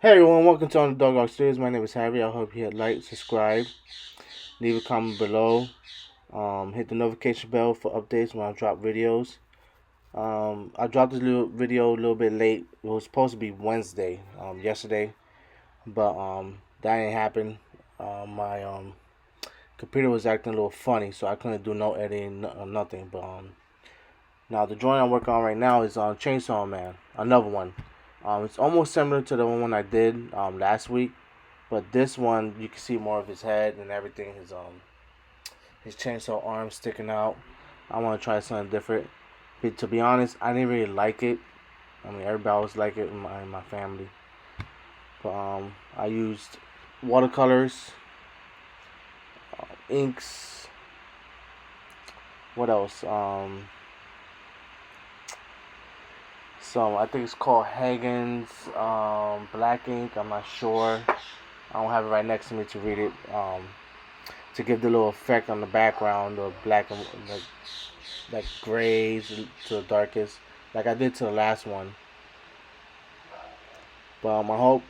Hey everyone, welcome to Underdog Rock Studios. My name is Harry. I hope you hit like, subscribe, leave a comment below, hit the notification bell for updates when I drop videos. I dropped this little video a little bit late. It was supposed to be Wednesday, yesterday, but that didn't happen. My computer was acting a little funny, so I couldn't do no editing, nothing. But now the drawing I'm working on right now is on Chainsaw Man, another one. It's almost similar to the one I did last week. But this one, you can see more of his head and everything. His chainsaw arm sticking out. I want to try something different. But to be honest, I didn't really like it. I mean, everybody always like it in my family. But I used watercolors, inks. What else? Some I think it's called Hagen's black ink. I'm not sure. I don't have it right next to me to read it. To give the little effect on the background, the black and like grays to the darkest, like I did to the last one. But I hope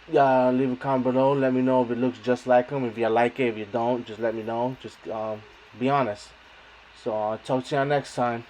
y'all leave a comment below. Let me know if it looks just like him. If you like it, if you don't, just let me know. Just be honest. So I'll talk to y'all next time.